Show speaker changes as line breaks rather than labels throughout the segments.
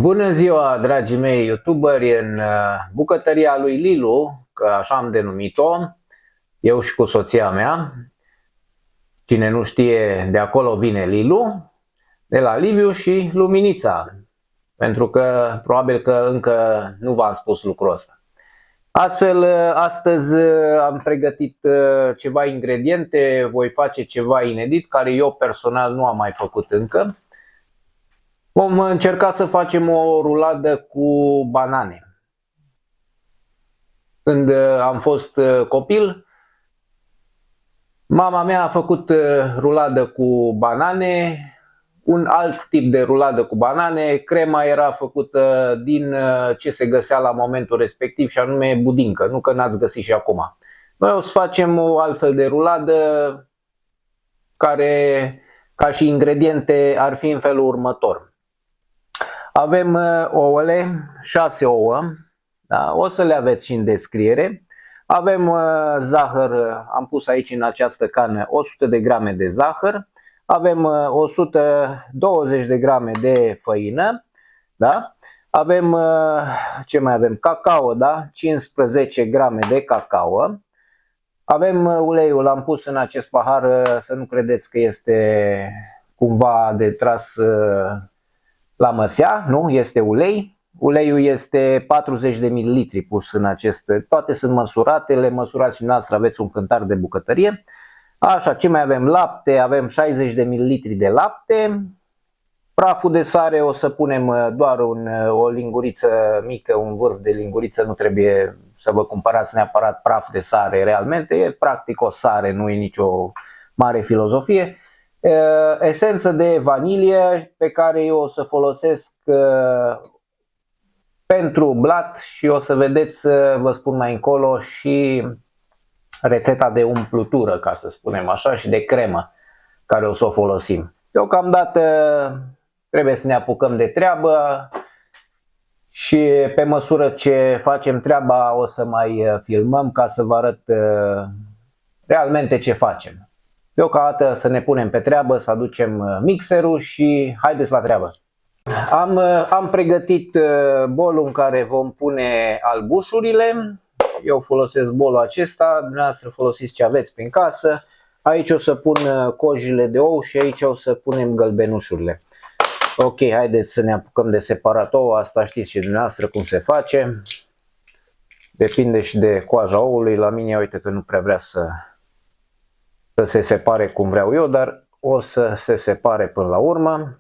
Bună ziua, dragii mei youtuberi, în bucătăria lui Lilu, că așa am denumit-o, eu și cu soția mea. Cine nu știe, de acolo vine Lilu, de la Liviu și Luminița, pentru că probabil că încă nu v-am spus lucrul ăsta. Astfel, astăzi am pregătit ceva ingrediente, voi face ceva inedit, care eu personal nu am mai făcut încă. Vom încerca să facem o ruladă cu banane. Când am fost copil, mama mea a făcut ruladă cu banane, un alt tip de ruladă cu banane. Crema era făcută din ce se găsea la momentul respectiv, și anume budincă, nu că n-ați găsit și acum. Noi o să facem o altfel de ruladă care, ca și ingrediente, ar fi în felul următor. Avem ouăle, 6 ouă, da? O să le aveți și în descriere. Avem zahăr, am pus aici în această cană 100 de grame de zahăr. Avem 120 de grame de făină, da? Avem, ce mai avem? Cacao, da? 15 grame de cacao. Avem uleiul, l-am pus în acest pahar, să nu credeți că este cumva de tras la măsea, nu? Este ulei. Uleiul este 40 de ml pus în aceste, toate sunt măsurate, le măsurați și noastră, aveți un cântar de bucătărie. Așa, ce mai avem? Lapte, avem 60 de ml de lapte. Praful de sare o să punem doar o linguriță mică, un vârf de linguriță, nu trebuie să vă cumpărați neapărat praf de sare realmente, e practic o sare, nu e nicio mare filozofie. Esență de vanilie pe care eu o să folosesc pentru blat și o să vedeți, vă spun mai încolo, și rețeta de umplutură, ca să spunem așa, și de cremă care o să o folosim. Deocamdată trebuie să ne apucăm de treabă și pe măsură ce facem treaba o să mai filmăm ca să vă arăt realmente ce facem. Deocamdată să ne punem pe treabă, să aducem mixerul și haideți la treabă. Am pregătit bolul în care vom pune albușurile. Eu folosesc bolul acesta, dumneavoastră folosiți ce aveți prin casă. Aici o să pun cojile de ou și aici o să punem gălbenușurile. Ok, haideți să ne apucăm de separat ouă, asta știți și dumneavoastră cum se face. Depinde și de coaja oului, la mine uite că nu prea vrea să se separe cum vreau eu, dar o să se separe până la urmă.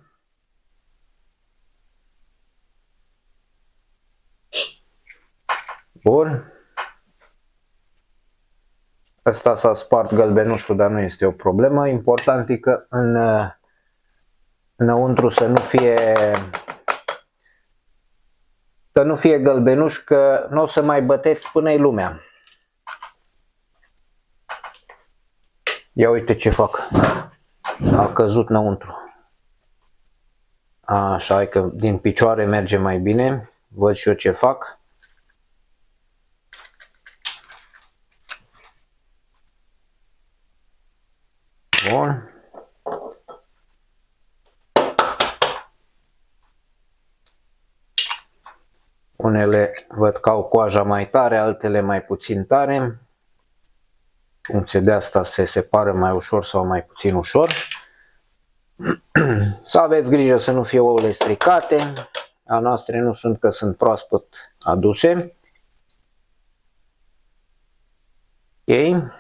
Bun. Asta s-a spart gălbenușul, dar nu este o problemă. Important e că înăuntru să nu fie gălbenuș, că nu o să mai băteți până-i lumea. Ia uite ce fac. A căzut înăuntru. Așa, hai că din picioare merge mai bine. Văd și eu ce fac. Bun. Unele văd că au coaja mai tare, altele mai puțin tare. Funcție de asta se separă mai ușor sau mai puțin ușor. Să aveți grijă să nu fie ouăle stricate. A noastre nu sunt, că sunt proaspăt aduse. Ok.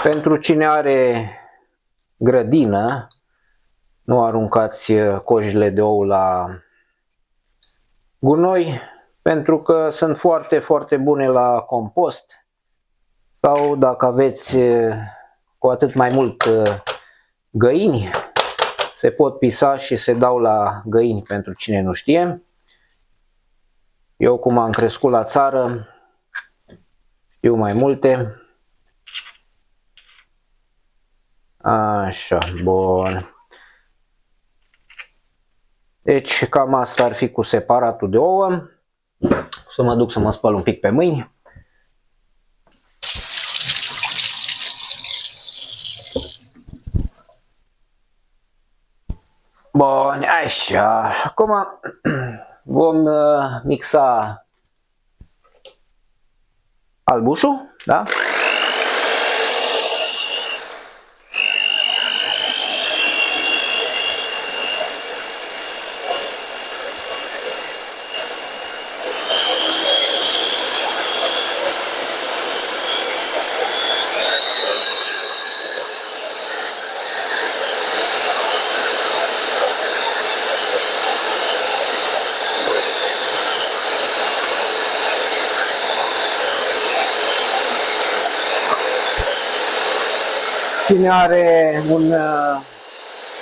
Pentru cine are grădină, nu aruncați cojile de ou la gunoi, pentru că sunt foarte, foarte bune la compost, sau dacă aveți cu atât mai mult găini, se pot pisa și se dau la găini, pentru cine nu știe. Eu, cum am crescut la țară, știu mai multe. Așa, bun. Deci cam asta ar fi cu separatul de ouă. O să mă duc să mă spăl un pic pe mâini. Bun, așa. Și acum vom mixa albușul, da? Cine are un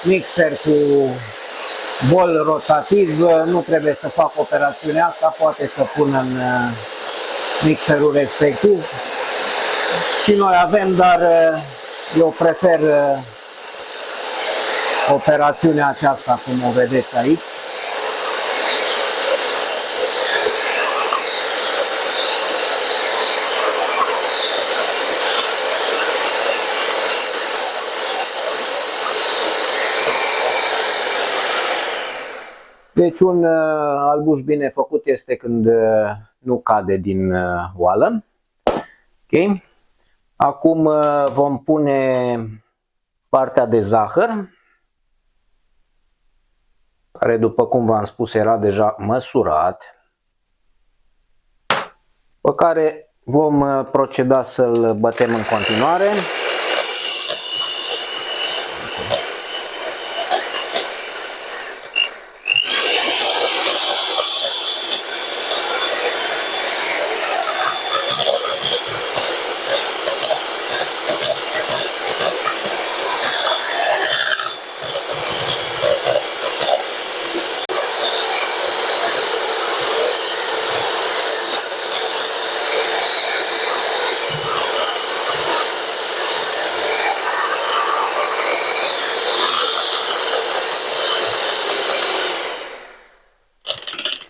mixer cu bol rotativ nu trebuie să facă operațiunea asta, poate să pună în mixerul respectiv. Și noi avem, dar eu prefer operațiunea aceasta, cum o vedeți aici. Deci un albuș bine făcut este când nu cade din oală. Okay. Acum vom pune partea de zahăr, care, după cum v-am spus, era deja măsurat, pe care vom proceda să-l bătem în continuare.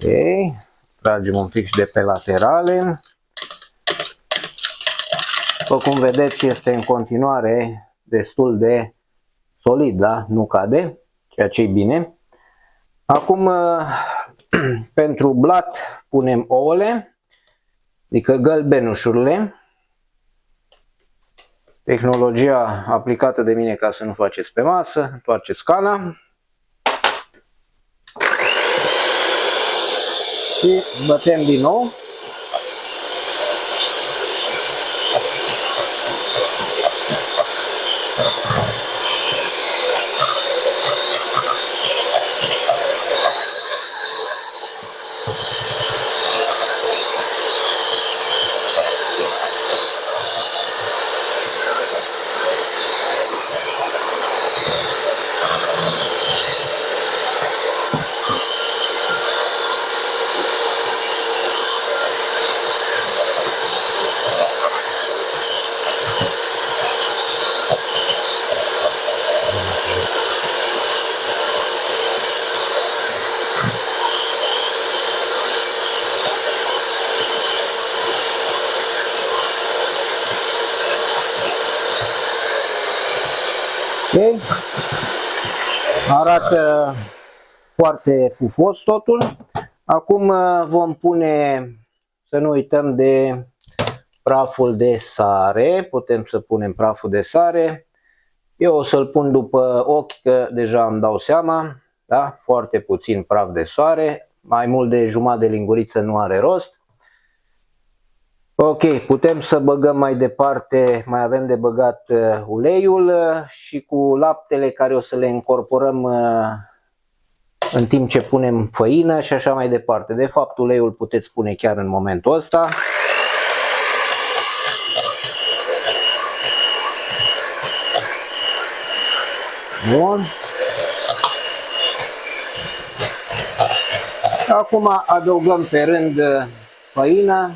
Ok, tragem un pic și de pe laterale. După cum vedeți, este în continuare destul de solid, da? Nu cade, ceea ce e bine. Acum, pentru blat, punem ouăle, adică gălbenușurile. Tehnologia aplicată de mine ca să nu faceți pe masă, întoarceți cana. Și bătem din nou. Okay. Arată foarte pufos totul. Acum vom pune, să nu uităm de praful de sare. Putem să punem praful de sare. Eu o să-l pun după ochi, că deja îmi dau seama. Da? Foarte puțin praf de sare. Mai mult de jumătate de linguriță nu are rost. Ok, putem să băgăm mai departe, mai avem de băgat uleiul și cu laptele, care o să le incorporăm în timp ce punem făină și așa mai departe. De fapt, uleiul puteți pune chiar în momentul ăsta. Bun. Acum adăugăm pe rând făină.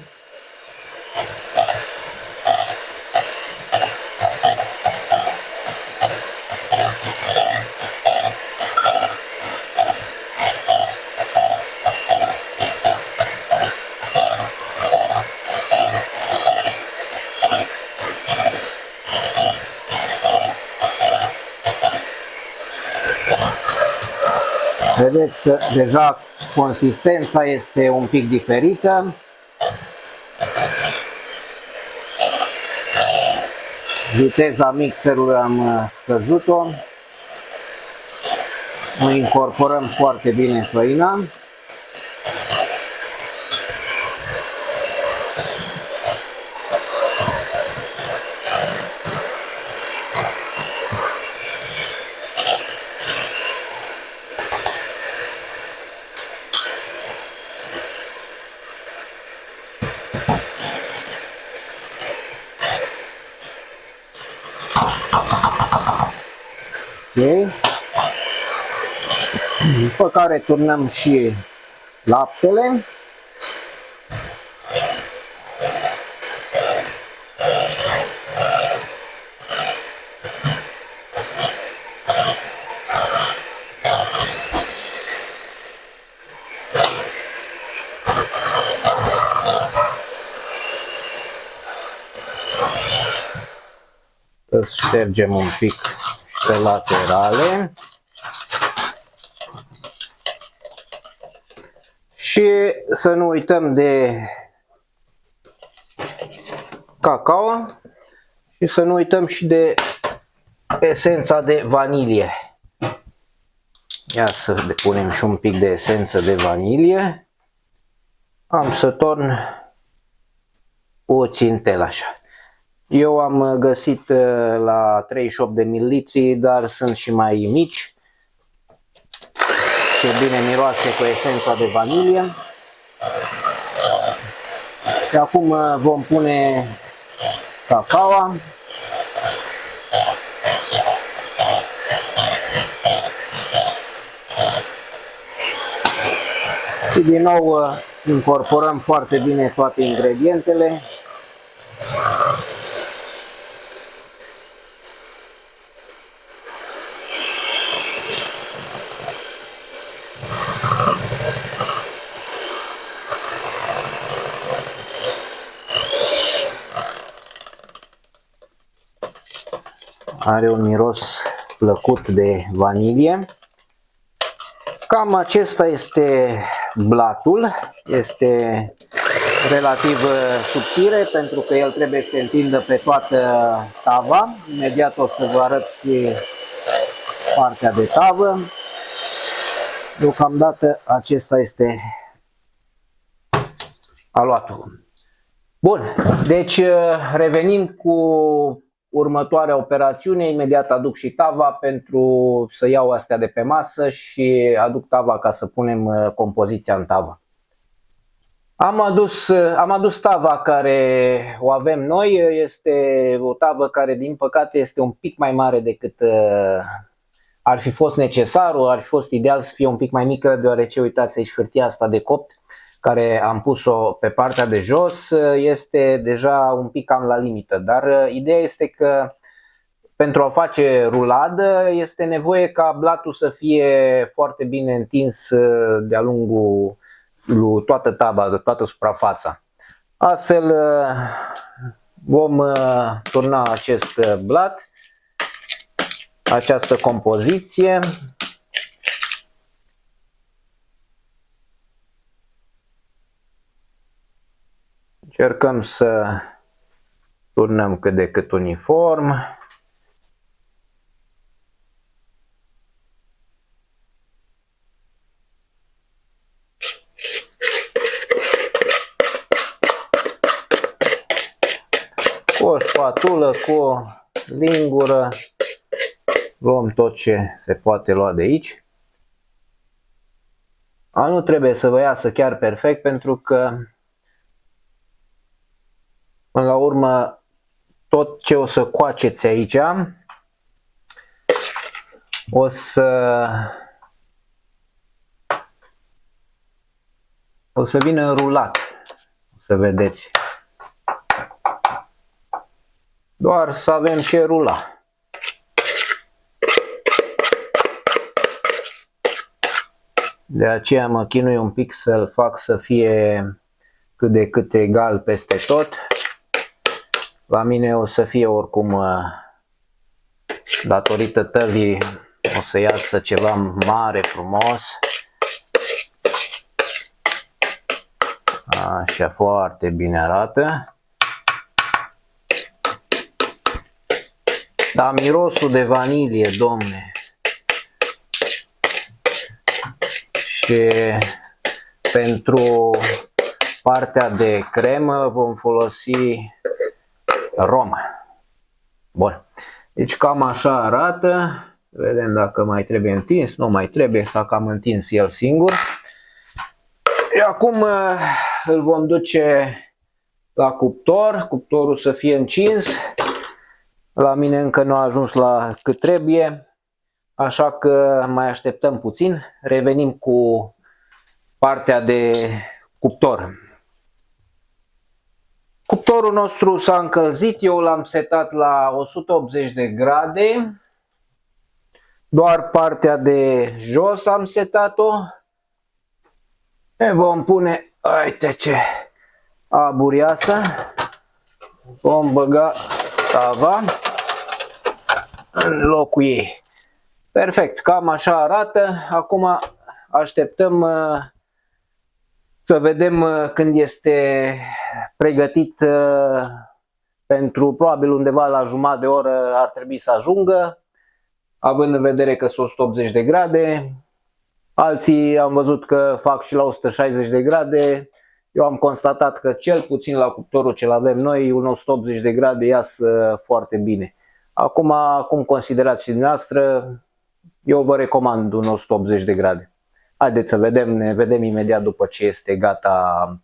Vedeți că deja consistența este un pic diferită. Viteza mixerului am scăzut-o. Incorporăm foarte bine făina. Okay. După care turnăm și laptele. Îți ștergem un pic pe laterale și să nu uităm de cacao și să nu uităm și de esența de vanilie. Ia să depunem și un pic de esență de vanilie. Am să torn puțin așa. Eu am găsit la 38 de ml, dar sunt și mai mici. Ce bine miroase cu esența de vanilie. Și acum vom pune cacao. Și din nou incorporăm foarte bine toate ingredientele. Are un miros plăcut de vanilie. Cam acesta este blatul. Este relativ subțire pentru că el trebuie să se întindă pe toată tava. Imediat o să vă arăt și partea de tavă. Deocamdată acesta este aluatul. Bun, deci revenim cu următoarea operațiune. Imediat aduc și tava pentru să iau astea de pe masă și aduc tava ca să punem compoziția în tavă. Am adus tava care o avem noi. Este o tavă care din păcate este un pic mai mare decât ar fi fost necesar, ar fi fost ideal să fie un pic mai mică, deoarece uitați aici hârtia asta de copt care am pus-o pe partea de jos este deja un pic cam la limită, dar ideea este că pentru a face ruladă este nevoie ca blatul să fie foarte bine întins de-a lungul lui toată taba, de toată suprafața. Astfel vom turna acest blat, această compoziție. Încercăm să turnăm cât de cât uniform. Cu o spatulă, cu o lingură, luăm tot ce se poate lua de aici. Nu trebuie să vă iasă chiar perfect pentru că până la urmă, tot ce o să coaceți aici o să vină rulat, o să vedeți. Doar să avem ce rula. De aceea mă chinui un pic să-l fac să fie cât de cât egal peste tot. La mine o să fie oricum, datorită tăvii, O să iasă ceva mare, frumos. Așa, foarte bine arată. Da, mirosul de vanilie, domne. Și pentru partea de cremă vom folosi rom. Bun. Deci cam așa arată. Vedem dacă mai trebuie întins. Nu mai trebuie, s-a cam întins el singur. Și acum îl vom duce la cuptor. Cuptorul să fie încins. La mine încă nu a ajuns la cât trebuie. Așa că mai așteptăm puțin. Revenim cu partea de cuptor. Cuptorul nostru s-a încălzit, eu l-am setat la 180 de grade, doar partea de jos am setat-o. Vom pune, uite ce aburiasă, vom băga tava în locul ei. Perfect, cam așa arată. Acum așteptăm să vedem când este pregătit pentru, probabil undeva la jumătate de oră ar trebui să ajungă, având în vedere că sunt 180 de grade. Alții am văzut că fac și la 160 de grade. Eu am constatat că cel puțin la cuptorul ce avem noi, un 180 de grade ias foarte bine. Acum, cum considerați și dumneavoastră, eu vă recomand un 180 de grade. Haideți să vedem, ne vedem imediat după ce este gata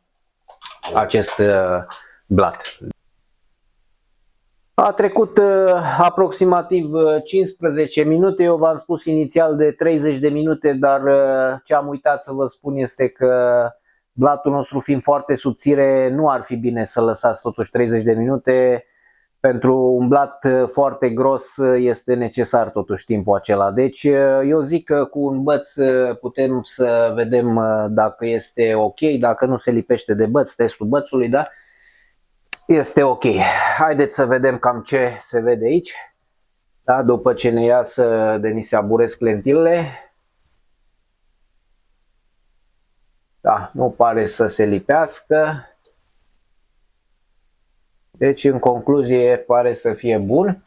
acest blat. A trecut aproximativ 15 minute, eu v-am spus inițial de 30 de minute, dar ce am uitat să vă spun este că blatul nostru fiind foarte subțire, nu ar fi bine să lăsați totuși 30 de minute. Pentru un blat foarte gros este necesar totuși timpul acela. Deci eu zic că cu un băț putem să vedem dacă este ok, dacă nu se lipește de băț, testul bățului, da? Este ok. Haideți să vedem cam ce se vede aici. Da? După ce ne iasă de ni se aburesc lentilele. Da, nu pare să se lipească. Deci, în concluzie, pare să fie bun.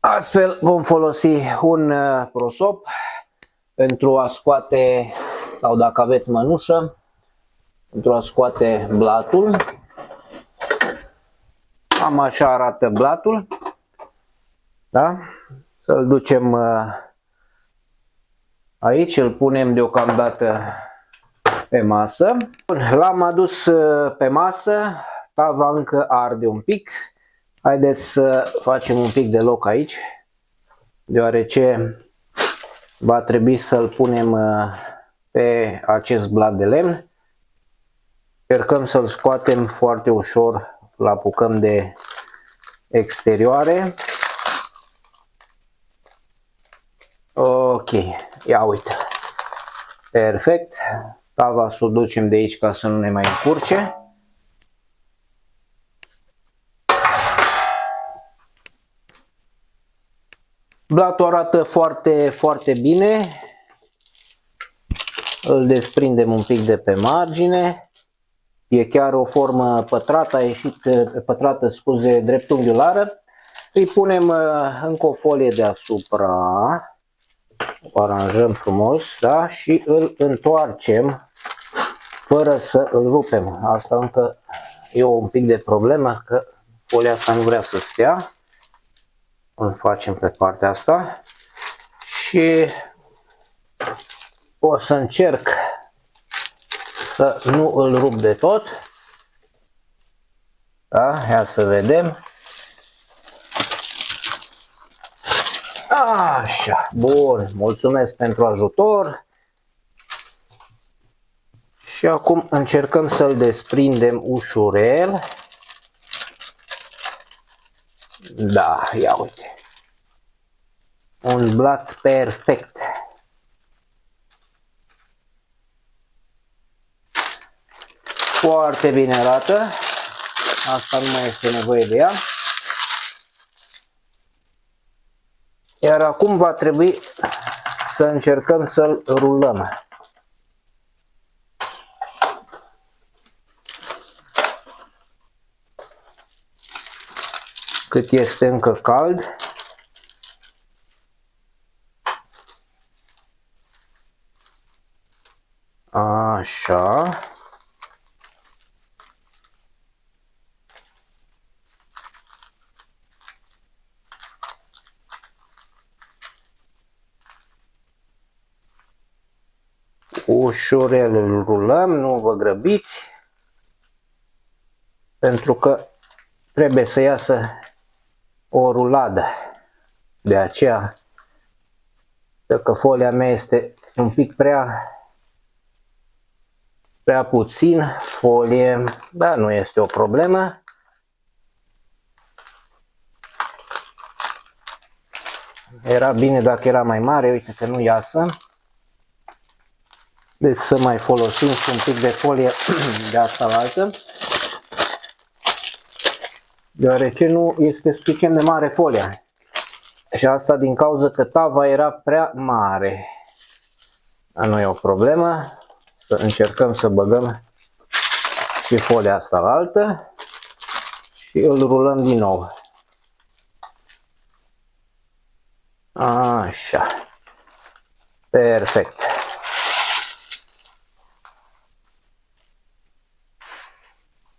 Astfel vom folosi un prosop pentru a scoate, sau dacă aveți mănușă, pentru a scoate blatul. Cam așa arată blatul. Da? Să-l ducem aici, îl punem deocamdată pe masă. L-am adus pe masă. Tava încă arde un pic. Haideți să facem un pic de loc aici, deoarece va trebui să-l punem pe acest blat de lemn. Încercăm să-l scoatem foarte ușor, îl apucăm de exterioare. Ok, ia uite. Perfect. Tava să o ducem de aici ca să nu ne mai încurce. Blatul arată foarte, foarte bine. Îl desprindem un pic de pe margine. E chiar o formă pătrată, a ieșit pătrată, scuze, dreptunghiulară. Îi punem încă o folie deasupra. O aranjăm frumos, da? Și îl întoarcem fără să îl rupem. Asta încă e un pic de problemă, că folia asta nu vrea să stea. Îl facem pe partea asta și o să încerc să nu îl rup de tot. Da? Ia să vedem. Așa, bun, mulțumesc pentru ajutor. Și acum încercăm să-l desprindem ușurel. Da, ia uite. Un blat perfect. Foarte bine arată. Asta nu mai este nevoie de ea. Iar acum va trebui să încercăm să-l rulăm. Cât este încă cald. Așa. Ușurel îl rulăm, nu vă grăbiți, pentru că trebuie să iasă o ruladă. De aceea, dacă folia mea este un pic prea puțin folie, dar nu este o problemă. Era bine dacă era mai mare, uite că nu iasă. Deci să mai folosim și un pic de folie de asta la altă, deoarece nu este suficient de mare folia. Și asta din cauza că tava era prea mare. Dar nu e o problemă. Să încercăm să băgăm și folia asta la altă și îl rulăm din nou. Așa. Perfect.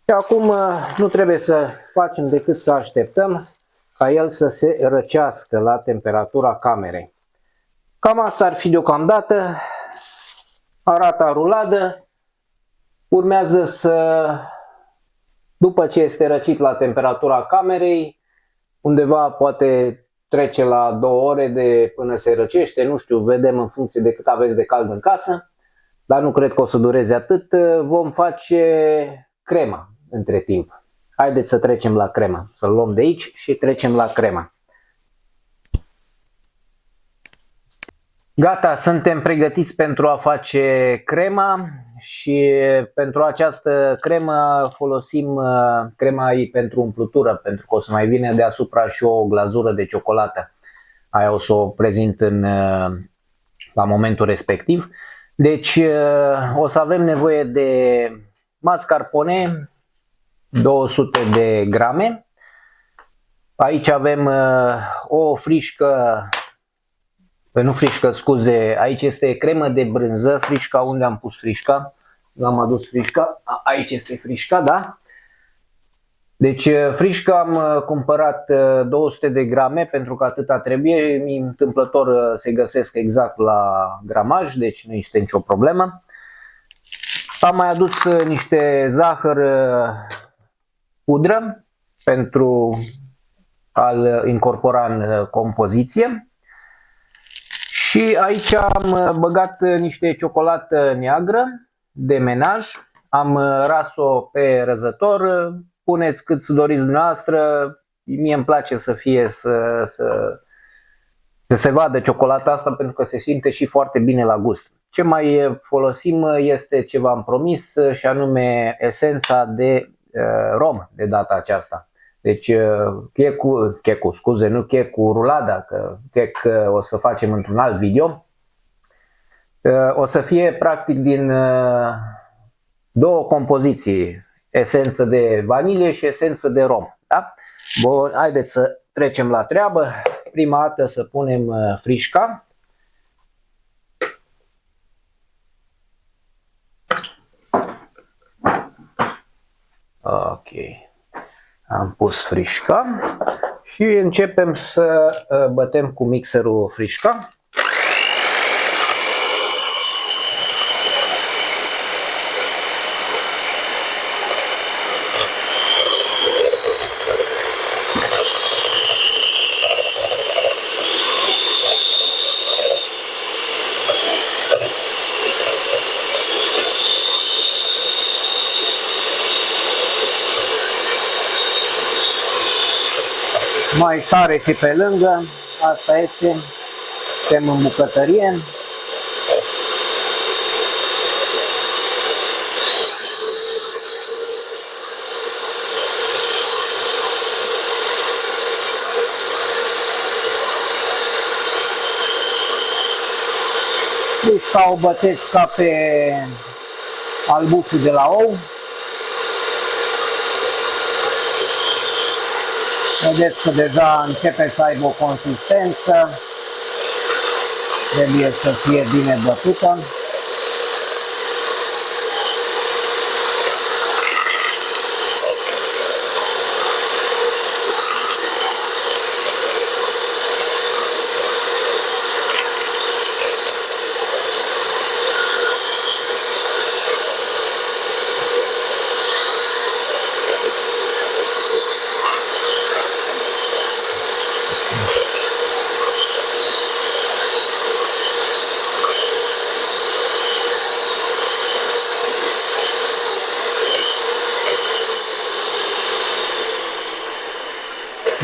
Și acum nu trebuie să facem decât să așteptăm ca el să se răcească la temperatura camerei. Cam asta ar fi deocamdată. Arată ruladă. Urmează să, după ce este răcit la temperatura camerei, undeva poate trece la 2 ore de până se răcește, nu știu, vedem în funcție de cât aveți de cald în casă, dar nu cred că o să dureze atât. Vom face crema între timp. Haideți să trecem la crema, să-l luăm de aici și trecem la crema. Gata, suntem pregătiți pentru a face crema și pentru această cremă folosim crema pentru umplutură, pentru că o să mai vină deasupra și o glazură de ciocolată. Aia o să o prezint la momentul respectiv. Deci o să avem nevoie de mascarpone, 200 de grame. Aici avem o frișcă. Nu frișcă, scuze, aici este cremă de brânză, frișca, unde am pus frișca? L-am adus frișca, aici este frișca, da? Deci frișca am cumpărat 200 de grame pentru că atâta trebuie, întâmplător se găsesc exact la gramaj, deci nu este nicio problemă. Am mai adus niște zahăr pudră pentru a-l incorpora în compoziție. Și aici am băgat niște ciocolată neagră de menaj, am ras-o pe răzător, puneți cât doriți dumneavoastră, mie îmi place să fie să se vadă ciocolata asta pentru că se simte și foarte bine la gust. Ce mai folosim este ce v-am promis și anume esența de rom de data aceasta. Deci checul rulada, că chec o să facem într-un alt video. O să fie practic din 2 compoziții, esență de vanilie și esență de rom. Da? Bun, haideți să trecem la treabă. Prima dată să punem frișca. Ok. Am pus frișca și începem să bătem cu mixerul frișca. Mai tare și pe lângă, asta este, suntem în bucătărie. Deci ca o bătesc ca pe albuțul de la ou. Vedeți că deja începe să aibă o consistență. Trebuie să fie bine bătută.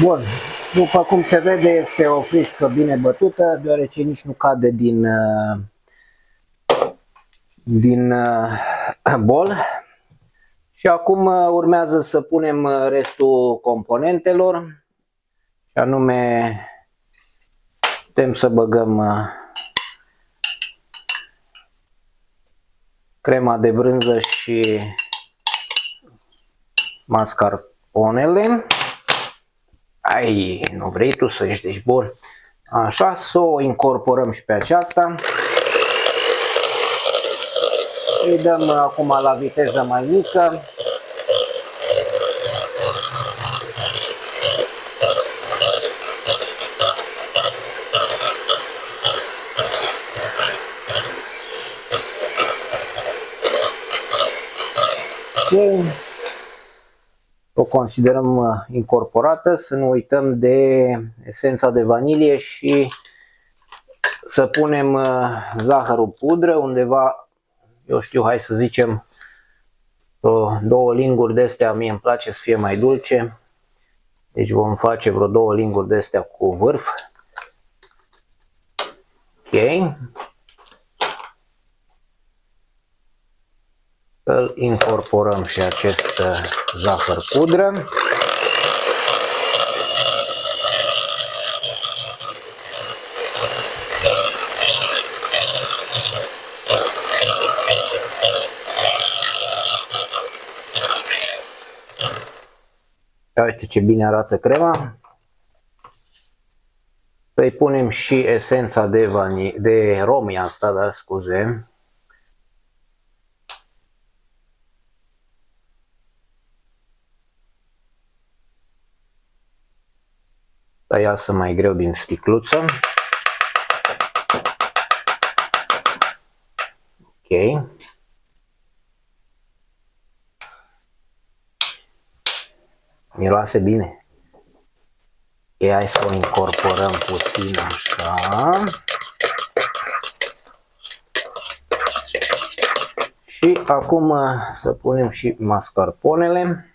Bun, după cum se vede este o frișcă bine bătută, deoarece nici nu cade din bol. Și acum urmează să punem restul componentelor, și anume putem să băgăm crema de brânză și mascarponele. Ai, nu vrei tu să ești, deci bun. Așa, să o incorporăm și pe aceasta. Îi dăm acum la viteză mai mică. O considerăm incorporată, să nu uităm de esența de vanilie și să punem zahărul pudră undeva, eu știu, hai să zicem 2 linguri de astea, mie îmi place să fie mai dulce, deci vom face vreo 2 linguri de astea cu vârf. Ok. Să-l incorporăm și acest zahăr pudră. Uite ce bine arată crema. Să-i punem și esența de rom, asta, da, scuze. Să iasă mai greu din sticluță. Ok. Miroase bine. Ok, hai să o incorporăm puțin așa. Și acum să punem și mascarponele.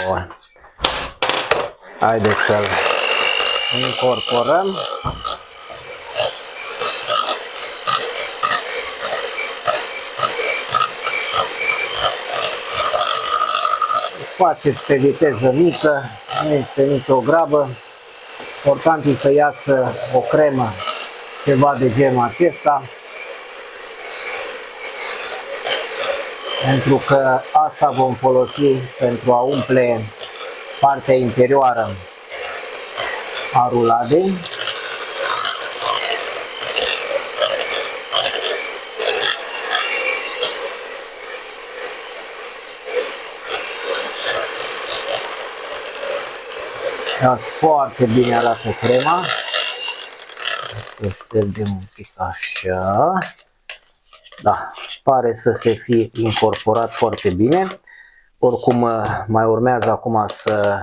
Bun. Haideți să-l incorporăm. Faceți pe viteză mică, nu este nicio grabă. Important e să iasă o cremă, ceva de genul acesta. Pentru că asta vom folosi pentru a umple partea interioară a ruladei. Foarte bine arată crema. Să ștergem un pic așa. Da, pare să se fie incorporat foarte bine. Oricum mai urmează acum să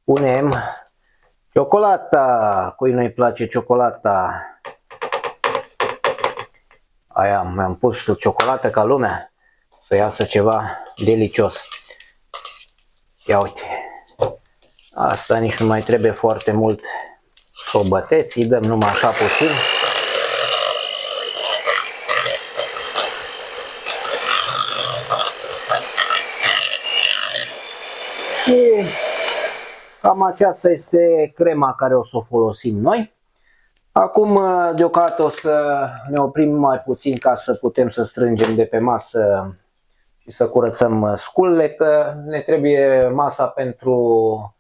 punem ciocolata. Cui nu-i place ciocolata? Aia, mi-am pus ciocolată ca lumea, să iasă ceva delicios. Ia uite. Asta nici nu mai trebuie foarte mult să o băteți, îi dăm numai așa puțin. Și cam aceasta este crema care o să o folosim noi. Acum deocamdată o să ne oprim mai puțin ca să putem să strângem de pe masă și să curățăm sculele, că ne trebuie masa pentru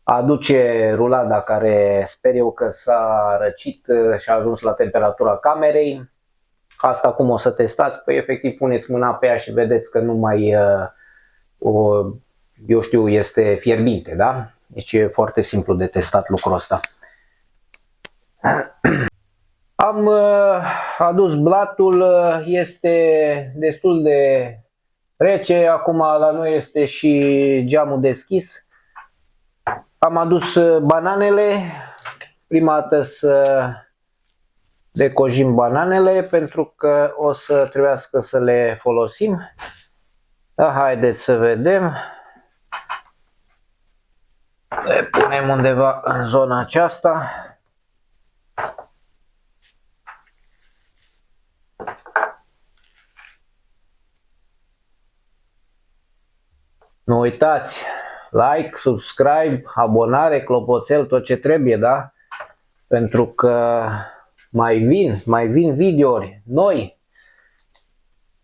a aduce rulada care sper eu că s-a răcit și a ajuns la temperatura camerei. Asta cum o să testați? Păi efectiv puneți mâna pe ea și vedeți că nu mai, eu știu, este fierbinte, da? Deci e foarte simplu de testat lucrul ăsta. Am adus blatul, este destul de rece, acum la noi este și geamul deschis. Am adus bananele, prima dată să decojim bananele pentru că o să trebuiască să le folosim. Da, haideți să vedem. Le punem undeva în zona aceasta. Nu uitați, like, subscribe, abonare, clopoțel, tot ce trebuie, da? Pentru că mai vin videouri noi.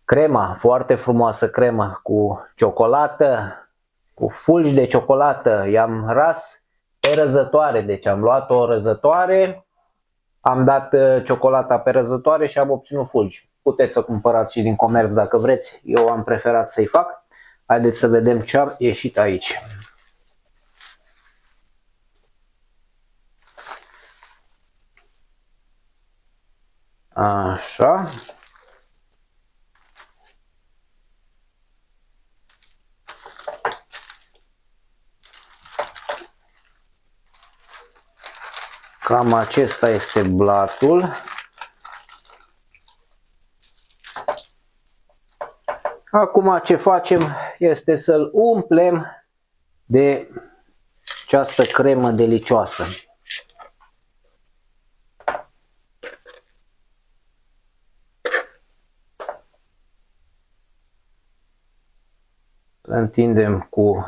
Crema, foarte frumoasă cremă cu ciocolată, cu fulgi de ciocolată. I-am ras pe răzătoare, deci am luat o răzătoare, am dat ciocolata pe răzătoare și am obținut fulgi. Puteți să cumpărați și din comerț dacă vreți, eu am preferat să-i fac. Haideți să vedem ce a ieșit aici. Așa. Cam acesta este blatul. Acum ce facem este să-l umplem de această cremă delicioasă. Îl întindem cu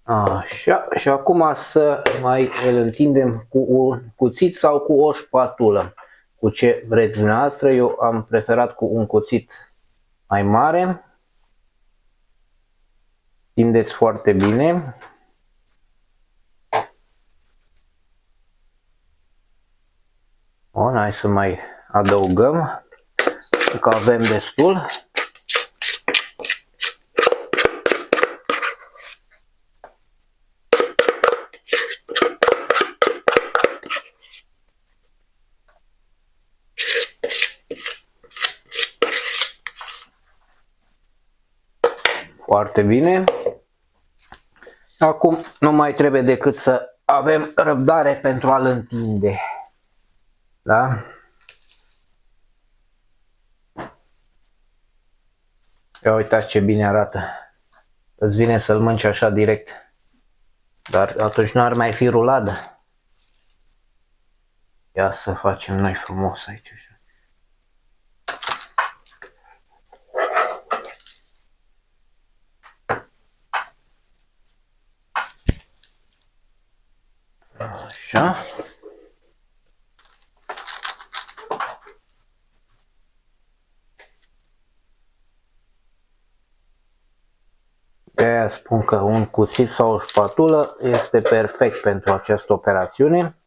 așa și acum să mai îl întindem cu un cuțit sau cu o spatulă. Cu ce vreți dumneavoastră, eu am preferat cu un cuțit mai mare. Tindeți foarte bine. Bun, hai să mai adăugăm, că avem destul. Foarte bine. Acum nu mai trebuie decât să avem răbdare pentru a-l întinde. Da? Ia uitați ce bine arată. Îți vine să-l mănânci așa direct. Dar atunci nu ar mai fi ruladă. Ia să facem noi frumos aici. Așa. De-aia spun că un cuțit sau o spatulă este perfect pentru această operațiune.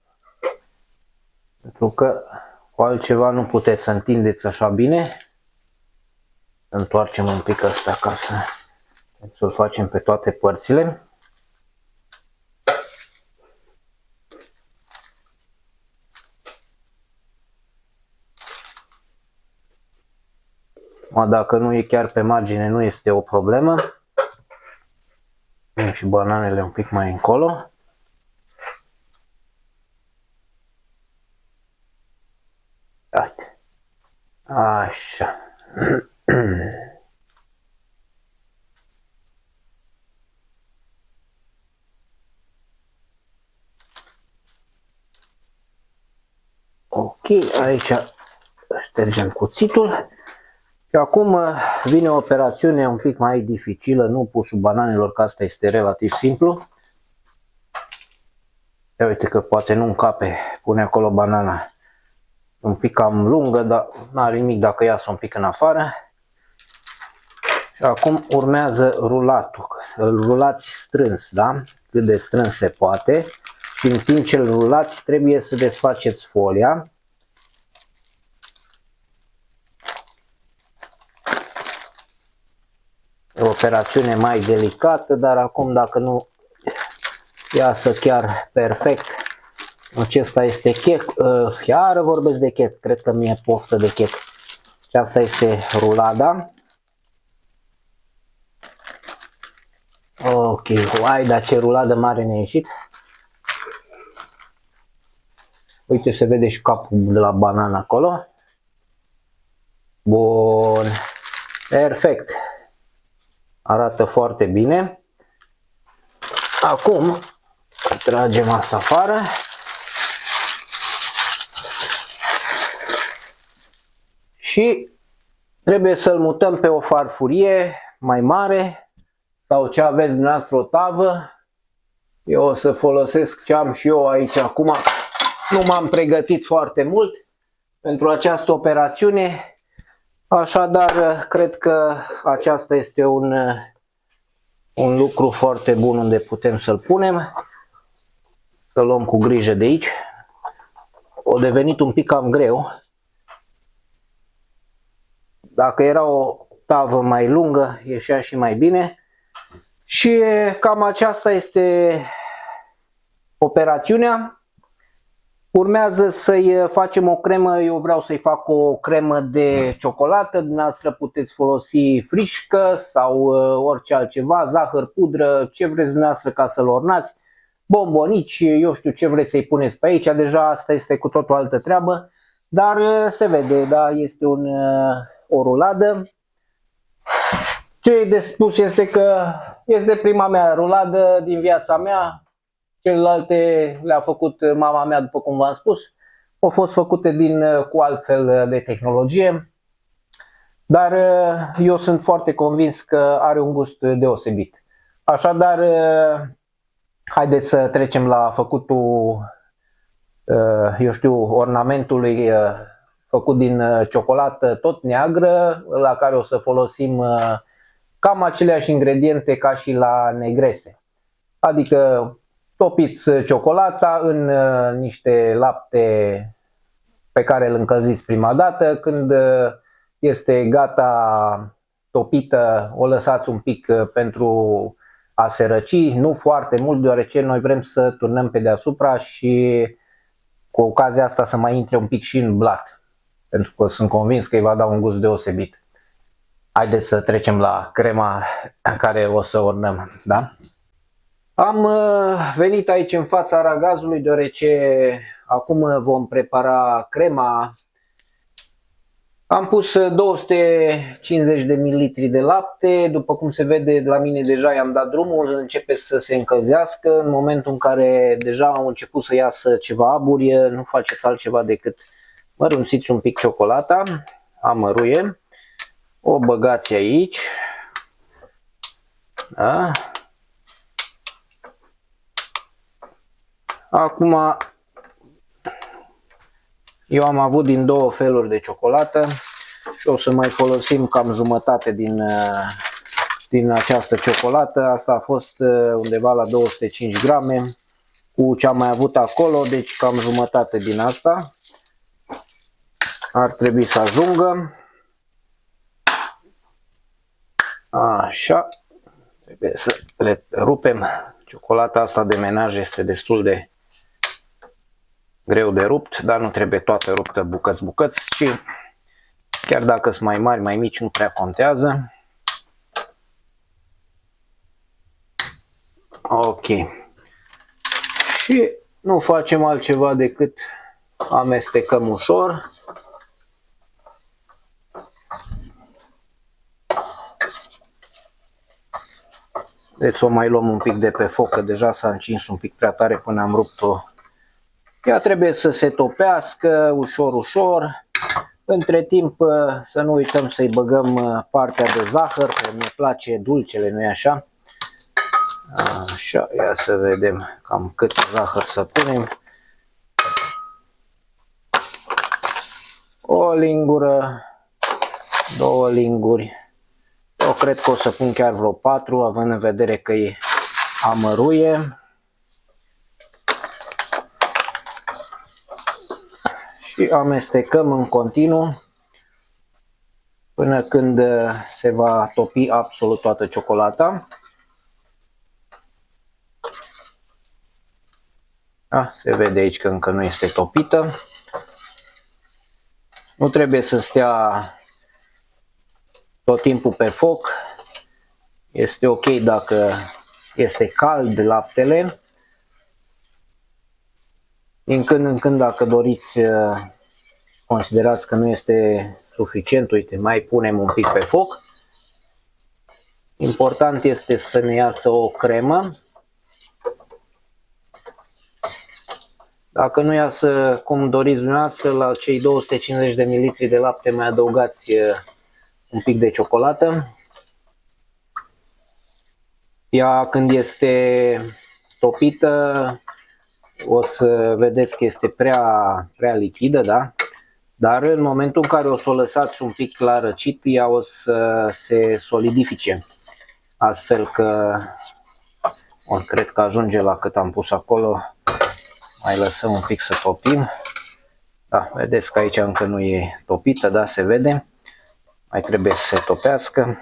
Pentru că cu altceva nu puteți să întindeți așa bine. Întoarcem un pic ăsta ca să-l facem pe toate părțile. Dacă nu e chiar pe margine, nu este o problemă. Punem și bananele un pic mai încolo. Uite. Așa. Ok, aici ștergem cuțitul. Și acum vine o operațiune un pic mai dificilă, nu pusul bananelor, că asta este relativ simplu. Ia uite că poate nu încape, pune acolo banana un pic cam lungă, dar n-are nimic dacă iasă un pic în afară. Și acum urmează rulatul, îl rulați strâns, da? Cât de strâns se poate. Și în timp ce îl rulați trebuie să desfaceți folia. E o operațiune mai delicată, dar acum dacă nu iasă chiar perfect, acesta este chec, iară vorbesc de chec, cred că mi-e poftă de chec. Și asta este rulada. Ok, hai, dar ce ruladă mare ne-a ieșit. Uite, se vede și capul de la banană acolo. Bun, perfect. Arată foarte bine. Acum tragem asta afară. Și trebuie să-l mutăm pe o farfurie mai mare sau ce aveți dumneavoastră, o tavă. Eu o să folosesc ce am și eu aici acum. Nu m-am pregătit foarte mult pentru această operațiune. Așadar, cred că aceasta este un lucru foarte bun unde putem să-l punem. Să luăm cu grijă de aici. A devenit un pic cam greu. Dacă era o tavă mai lungă, ieșea și mai bine. Și cam aceasta este operațiunea. Urmează să-i facem o cremă. Eu vreau să-i fac o cremă de ciocolată. Dumneavoastră puteți folosi frișcă sau orice altceva, zahăr, pudră, ce vreți dumneavoastră ca să-l ornați, bombonici, eu știu ce vreți să-i puneți pe aici. Deja asta este cu tot o altă treabă, dar se vede, da, este o ruladă. Ce e de spus este că este prima mea ruladă din viața mea. Celelalte le-a făcut mama mea, după cum v-am spus. Au fost făcute cu altfel de tehnologie. Dar eu sunt foarte convins că are un gust deosebit. Așadar, haideți să trecem la făcutul, eu știu, ornamentului făcut din ciocolată tot neagră, la care o să folosim cam aceleași ingrediente ca și la negrese. Adică topiți ciocolata în niște lapte pe care îl încălziți prima dată. Când este gata topită, o lăsați un pic pentru a se răci, nu foarte mult, deoarece noi vrem să turnăm pe deasupra și cu ocazia asta să mai intre un pic și în blat, pentru că sunt convins că îi va da un gust deosebit. Haideți să trecem la crema care o să ornăm, da? Am venit aici în fața aragazului deoarece acum vom prepara crema. Am pus 250 de ml de lapte, după cum se vede la mine deja i-am dat drumul, începe să se încălzească. În momentul în care deja au început să iasă ceva aburi, nu faceți altceva decât mărunțiți un pic ciocolata, amăruie, o băgați aici, da? Acum eu am avut din două feluri de ciocolată și o să mai folosim cam jumătate din această ciocolată. Asta a fost undeva la 205 grame cu ce am mai avut acolo, deci cam jumătate din asta ar trebui să ajungă. Așa, trebuie să le rupem. Ciocolata asta de menaj este destul de greu de rupt, dar nu trebuie toată ruptă bucăți-bucăți, și chiar dacă sunt mai mari, mai mici, nu prea contează. Ok. Și nu facem altceva decât amestecăm ușor. Deci o mai luăm un pic de pe foc, că deja s-a încins un pic prea tare până am rupt-o. Ea trebuie să se topească ușor, ușor. Între timp să nu uităm să-i băgăm partea de zahăr, că ne place dulcele, nu-i așa? Așa, ia să vedem cam cât zahăr să punem. O lingură, 2 linguri. Eu cred că o să pun chiar vreo 4, având în vedere că e amăruie. Și amestecăm în continuu până când se va topi absolut toată ciocolata. Se vede aici că încă nu este topită. Nu trebuie să stea tot timpul pe foc. Este ok dacă este cald laptele. Din când în când, dacă doriți, considerați că nu este suficient, uite, mai punem un pic pe foc. Important este să ne iasă o cremă. Dacă nu iasă cum doriți dumneavoastră, la cei 250 de ml de lapte mai adăugați un pic de ciocolată. Ea, când este topită, o să vedeți că este prea lichidă, da? Dar în momentul în care o să o lăsați un pic la răcit, ea o să se solidifice. Astfel că, cred că ajunge la cât am pus acolo. Mai lăsăm un pic să topim. Da, vedeți că aici încă nu e topită, da, se vede. Mai trebuie să se topească.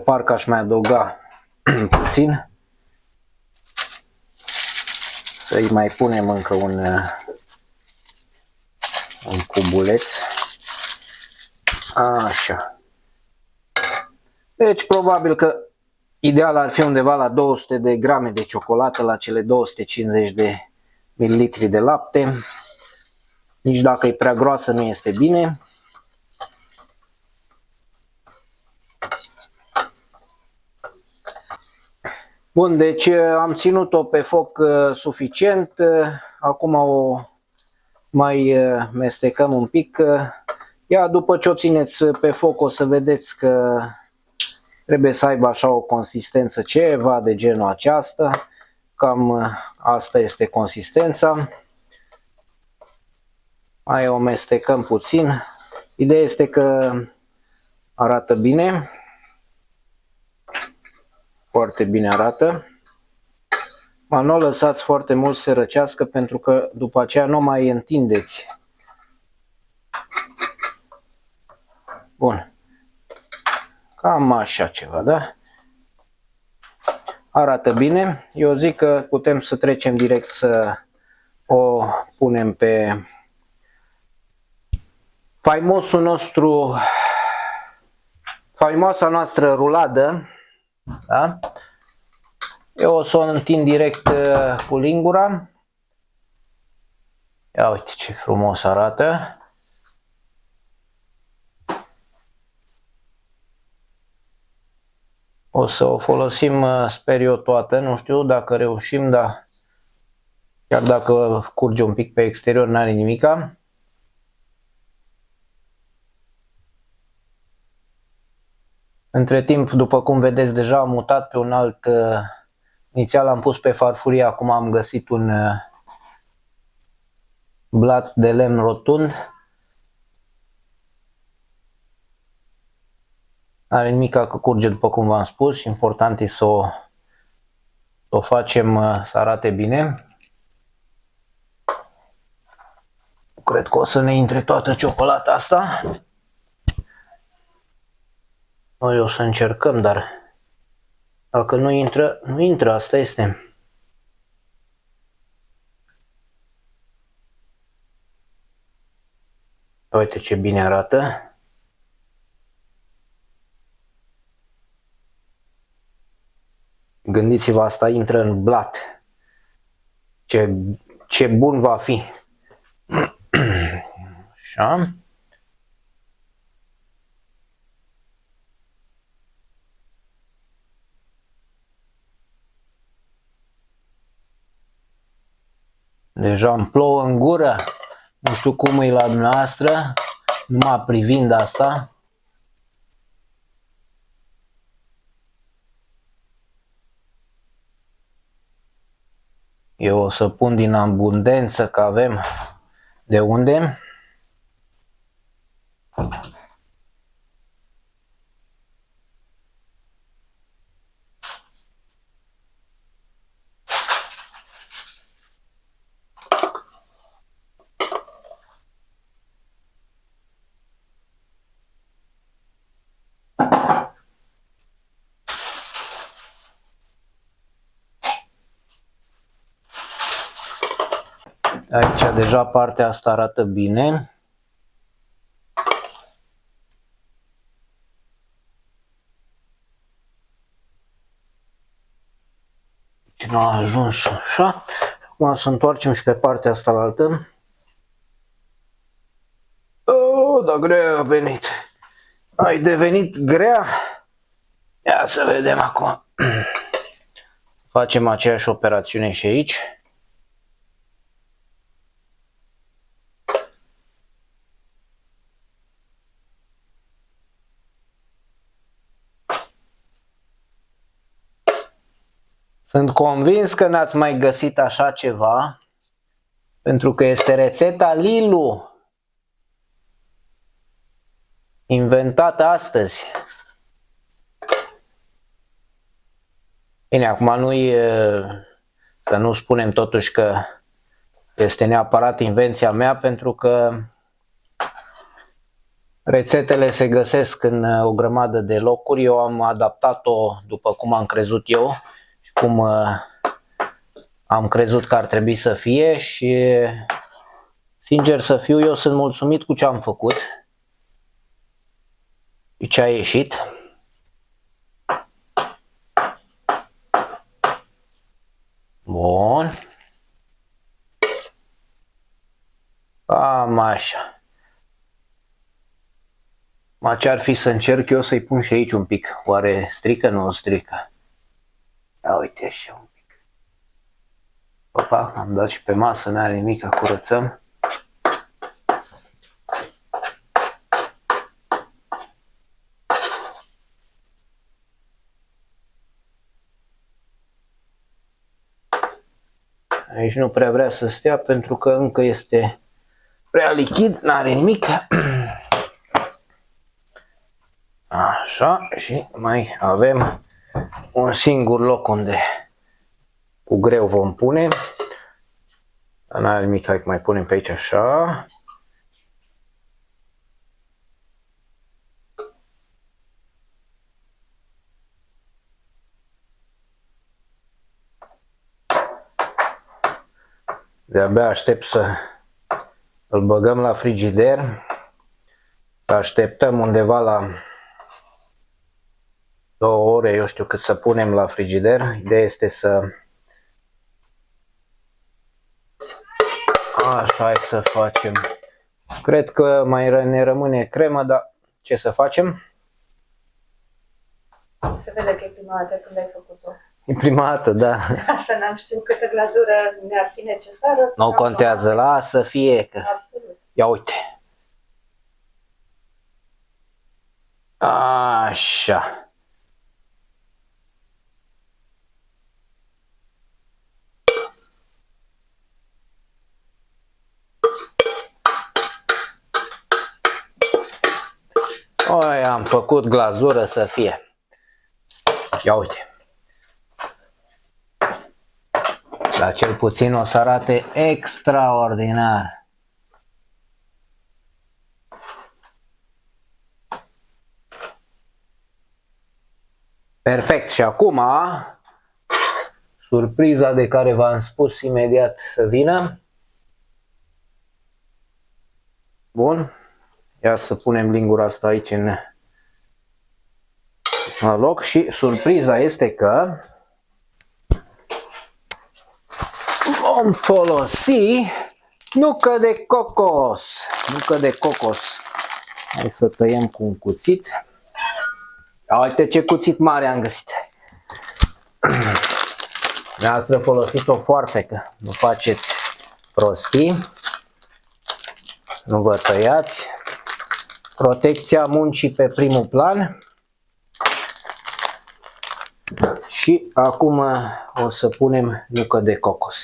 Parcă aș mai adăuga puțin. Să-i mai punem încă un cubuleț. Așa. Deci probabil că ideal ar fi undeva la 200 de grame de ciocolată la cele 250 de mililitri de lapte. Nici dacă e prea groasă nu este bine. Bun, deci am ținut-o pe foc suficient. Acum o mai mestecăm un pic. Ea, după ce o țineți pe foc, o să vedeți că trebuie să aibă așa o consistență ceva de genul aceasta. Cam asta este consistența. Mai o mestecăm puțin. Ideea este că arată bine. Foarte bine arată. Nu o lăsați foarte mult să răcească, pentru că după aceea nu mai întindeți. Bun. Cam așa ceva, da? Arată bine. Eu zic că putem să trecem direct să o punem pe faimoasa noastră ruladă. Da? Eu o să o întind direct cu lingura. Ia uite ce frumos arată. O să o folosim, sper eu, toată. Nu știu dacă reușim, dar chiar dacă curge un pic pe exterior, n-are nimica. Între timp, după cum vedeți, deja am mutat pe un alt. Inițial am pus pe farfurie, acum am găsit un blat de lemn rotund. N-are nimica că curge, după cum v-am spus. Important e să o facem să arate bine. Cred că o să ne intre toată ciocolata asta. Noi o să încercăm, dar dacă nu intră, nu intră, asta este. Uite ce bine arată. Gândiți-vă, asta intră în blat. Ce bun va fi. Așa. Deja îmi plouă în gură. Nu știu cum e la dumneavoastră, numai privind asta. Eu o să pun din abundență, că avem de unde. Aici deja partea asta arată bine. Nu a ajuns așa. Acum să întoarcem și pe partea asta la altă. Oh, da, grea a venit. Ai devenit grea? Ia să vedem acum. Facem aceeași operațiune și aici. Sunt convins că n-ați mai găsit așa ceva, pentru că este rețeta Lilu, inventată astăzi. Bine, acum să nu spunem totuși că este neapărat invenția mea, pentru că rețetele se găsesc în o grămadă de locuri. Eu am adaptat-o după cum am crezut eu și cum am crezut că ar trebui să fie și, sincer să fiu, eu sunt mulțumit cu ce am făcut și ce a ieșit. Bun. Cam așa. Ma ce ar fi să încerc eu să-i pun și aici un pic? Oare strică? Nu strică. Ia uite așa un pic. Opa, am dat și pe masă, n-are nimic, curățăm. Aici nu prea vrea să stea pentru că încă este prea lichid, n-are nimic. Așa, și mai avem un singur loc unde cu greu vom pune. N-are nimic, hai că mai punem pe aici așa. De-abia aștept să îl băgăm la frigider. Să așteptăm undeva la 2 ore, eu știu cât să punem la frigider. Ideea este să... Așa, hai să facem. Cred că mai ne rămâne cremă, dar ce să facem?
Se vede că e prima dată când ai făcut-o.
E prima dată, da.
Asta n-am știut câtă glazură ne-ar fi necesară.
Nu contează, lasă fie că...
Absolut.
Ia uite. Așa. Oi, am făcut glazură să fie. Ia uite. Dar cel puțin o să arate extraordinar. Perfect. Și acum, surpriza de care v-am spus imediat să vină. Bun. Ia să punem lingura asta aici în loc și surpriza este că vom folosi nucă de cocos. Nucă de cocos. Hai să tăiem cu un cuțit. Uite ce cuțit mare am găsit. Dumneavoastră folosiți o foarfecă, nu faceți prostii. Nu vă tăiați. Protecția muncii pe primul plan. Și acum o să punem nucă de cocos.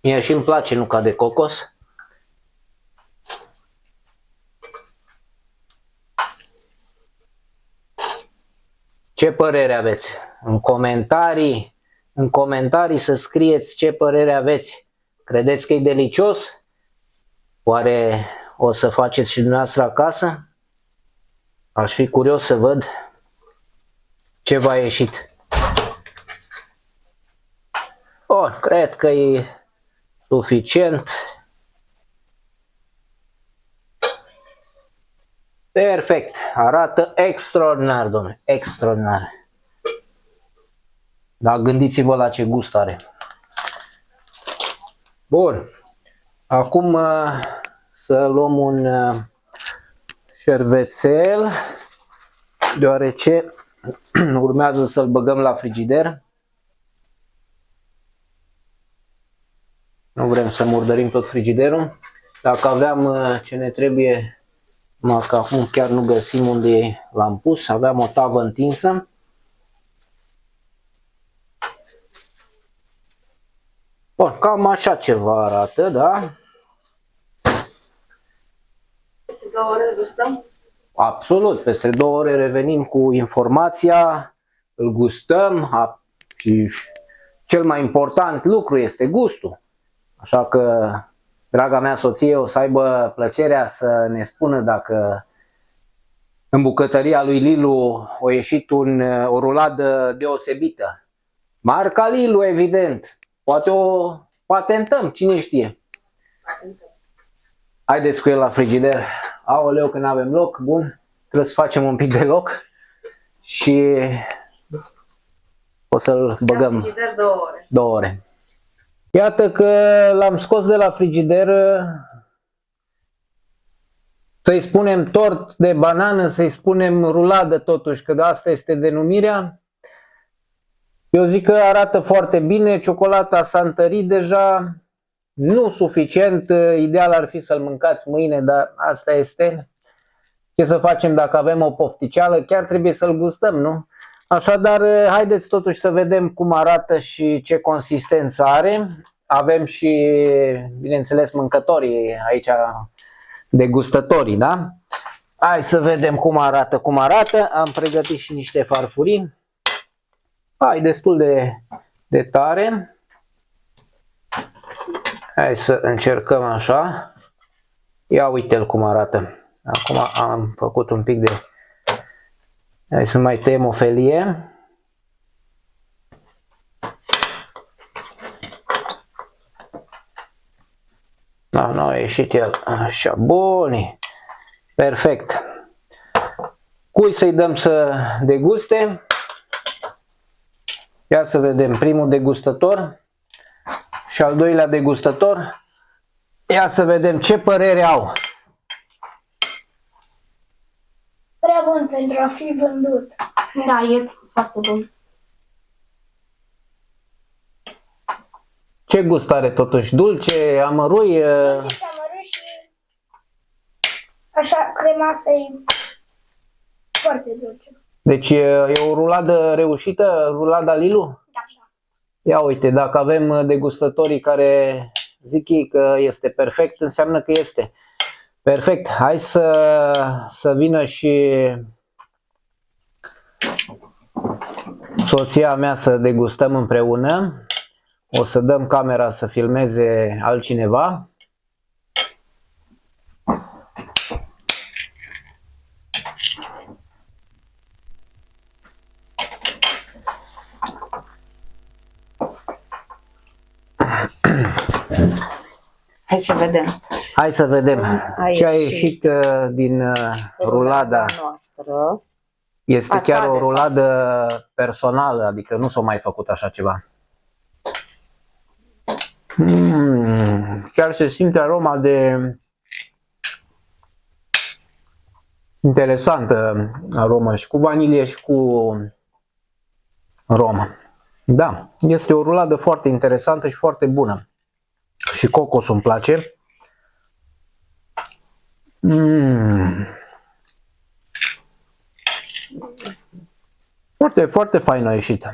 Mie și îmi place nuca de cocos. Ce părere aveți? În comentarii să scrieți ce părere aveți. Credeți că e delicios? Oare o să faceți și dumneavoastră acasă? Aș fi curios să văd ce v-a ieșit. Cred că e suficient. Perfect. Arată extraordinar, domnule. Extraordinar. Dar gândiți-vă la ce gust are. Bun. Acum să luăm un șervețel, deoarece urmează să-l băgăm la frigider. Nu vrem să murdărim tot frigiderul. Dacă aveam ce ne trebuie, că acum chiar nu găsim unde l-am pus, aveam o tavă întinsă. Bun, cam așa ceva arată, da?
Peste 2 ore gustăm?
Absolut, peste 2 ore revenim cu informația, îl gustăm și cel mai important lucru este gustul. Așa că, draga mea soție, o să aibă plăcerea să ne spună dacă în bucătăria lui Lilu a ieșit o ruladă deosebită. Marca Lilu, evident. Poate o patentăm, cine știe. Haideți cu el la frigider. Aoleu, că n-avem loc. Bun, trebuie să facem un pic de loc și o să-l băgăm.
La frigider 2 ore.
2 ore. Iată că l-am scos de la frigider. Să-i spunem tort de banană, să-i spunem ruladă totuși, că de asta este denumirea. Eu zic că arată foarte bine, ciocolata s-a întărit deja, nu suficient, ideal ar fi să-l mâncați mâine, dar asta este. Ce să facem dacă avem o pofticeală, chiar trebuie să-l gustăm, nu? Așadar, haideți totuși să vedem cum arată și ce consistență are. Avem și, bineînțeles, mâncătorii aici, degustătorii, da? Hai să vedem cum arată. Am pregătit și niște farfurii. Hai, destul de tare. Hai să încercăm așa. Ia uite-l cum arată. Acum am făcut un pic de... Hai să mai tăiem o felie. Nu a ieșit el. Așa, bun. Perfect. Cui să-i dăm să deguste? Ia să vedem, primul degustător și al doilea degustător. Ia să vedem ce părere au.
Prea bun pentru a fi vândut.
Da, e foarte bun.
Ce gust are totuși? Dulce, amărui?
Dulce și amărât și așa cremoasă e foarte dulce.
Deci e o ruladă reușită, rulada Lilu?
Da.
Ia uite, dacă avem degustătorii care zic ei că este perfect, înseamnă că este perfect. Hai să vină și soția mea să degustăm împreună. O să dăm camera să filmeze altcineva.
Hai să vedem.
Hai să vedem ce a ieșit din rulada
noastră.
Este
Așa,
chiar o
de
ruladă personală, adică nu s-a mai făcut așa ceva. Chiar se simte aroma de interesantă aromă și cu vanilie și cu rom. Da, este o ruladă foarte interesantă și foarte bună. Și cocosul îmi place. Foarte, foarte fain a ieșit.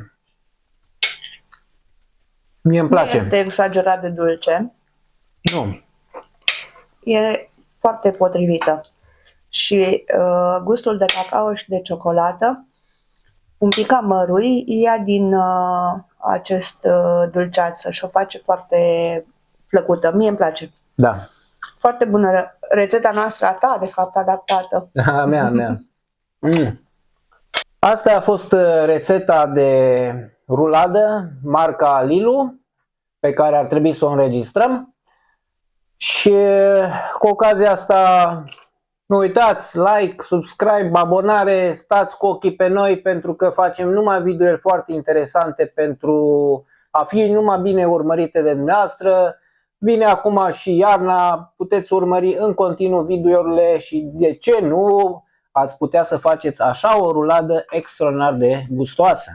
Mie îmi
Nu
place.
este exagerat de dulce.
Nu.
E foarte potrivită. Și gustul de cacao și de ciocolată, un pic amărui, ia din acest dulceață și o face foarte plăcută. Mie îmi place.
Da.
Foarte bună rețeta noastră, a ta, de fapt, adaptată.
A mea. Asta a fost rețeta de ruladă, marca Lilu, pe care ar trebui să o înregistrăm. Și cu ocazia asta, nu uitați, like, subscribe, abonare, stați cu ochii pe noi pentru că facem numai videouri foarte interesante pentru a fi numai bine urmărite de dumneavoastră. Vine acum și iarna, puteți urmări în continuu videourile și de ce nu ați putea să faceți așa o ruladă extraordinar de gustoasă.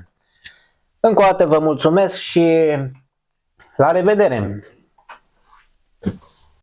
Încă o dată vă mulțumesc și la revedere!